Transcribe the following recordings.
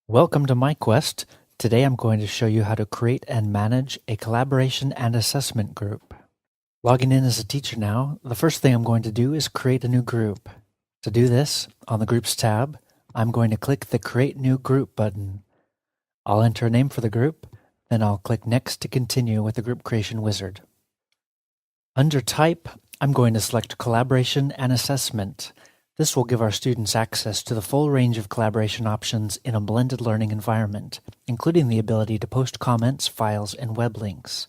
Welcome to MiiQuest. Today I'm going to show you how to create and manage a collaboration and assessment group. Logging in as a teacher now, the first thing I'm going to do is create a new group. To do this, on the Groups tab, I'm going to click the Create New Group button. I'll enter a name for the group, then I'll click Next to continue with the group creation wizard. Under Type, I'm going to select Collaboration and Assessment. This will give our students access to the full range of collaboration options in a blended learning environment, including the ability to post comments, files, and web links.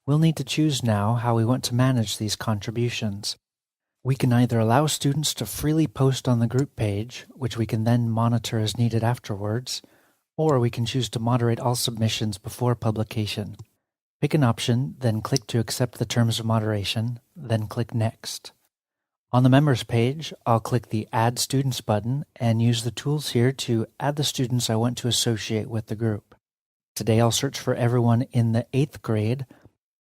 We'll need to choose now how we want to manage these contributions. We can either allow students to freely post on the group page, which we can then monitor as needed afterwards, or we can choose to moderate all submissions before publication. Pick an option, then click to accept the terms of moderation, then click Next. On the Members page, I'll click the Add Students button and use the tools here to add the students I want to associate with the group. Today I'll search for everyone in the 8th grade,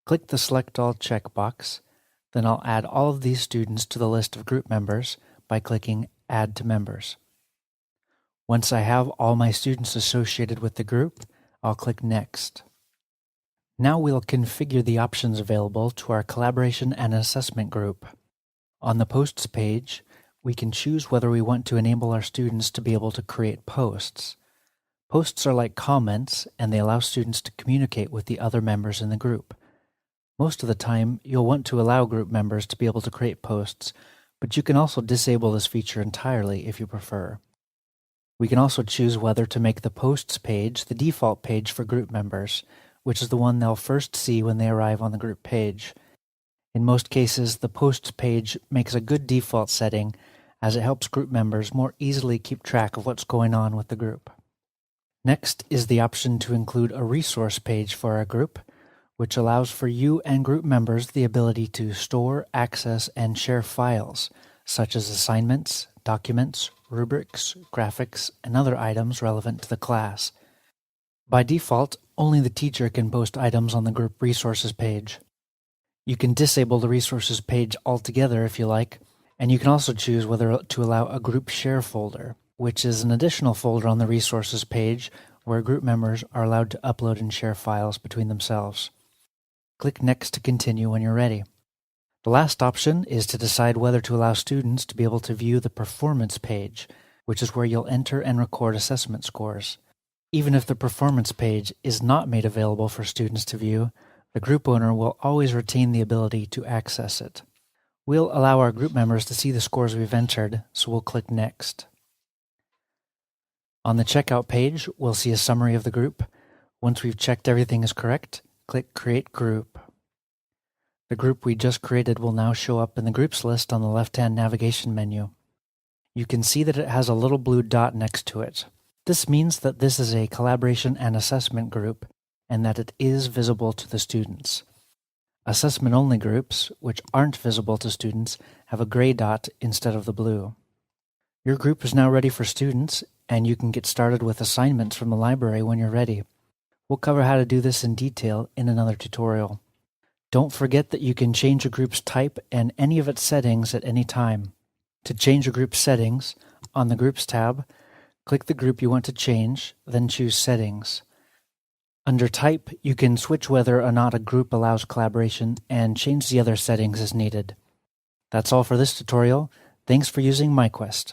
click the Select All checkbox, then I'll add all of these students to the list of group members by clicking Add to Members. Once I have all my students associated with the group, I'll click Next. Now we'll configure the options available to our collaboration and assessment group. On the Posts page, we can choose whether we want to enable our students to be able to create posts. Posts are like comments, and they allow students to communicate with the other members in the group. Most of the time, you'll want to allow group members to be able to create posts, but you can also disable this feature entirely if you prefer. We can also choose whether to make the Posts page the default page for group members, which is the one they'll first see when they arrive on the group page. In most cases, the Posts page makes a good default setting as it helps group members more easily keep track of what's going on with the group. Next is the option to include a resource page for our group, which allows for you and group members the ability to store, access, and share files, such as assignments, documents, rubrics, graphics, and other items relevant to the class. By default, only the teacher can post items on the group resources page. You can disable the resources page altogether if you like, and you can also choose whether to allow a group share folder, which is an additional folder on the resources page where group members are allowed to upload and share files between themselves. Click Next to continue when you're ready. The last option is to decide whether to allow students to be able to view the performance page, which is where you'll enter and record assessment scores. Even if the performance page is not made available for students to view, the group owner will always retain the ability to access it. We'll allow our group members to see the scores we've entered, so we'll click Next. On the checkout page, we'll see a summary of the group. Once we've checked everything is correct, click Create Group. The group we just created will now show up in the Groups list on the left-hand navigation menu. You can see that it has a little blue dot next to it. This means that this is a collaboration and assessment group, and that it is visible to the students. Assessment-only groups, which aren't visible to students, have a gray dot instead of the blue. Your group is now ready for students, and you can get started with assignments from the library when you're ready. We'll cover how to do this in detail in another tutorial. Don't forget that you can change a group's type and any of its settings at any time. To change a group's settings, on the Groups tab, click the group you want to change, then choose Settings. Under Type, you can switch whether or not a group allows collaboration and change the other settings as needed. That's all for this tutorial. Thanks for using MiiQuest.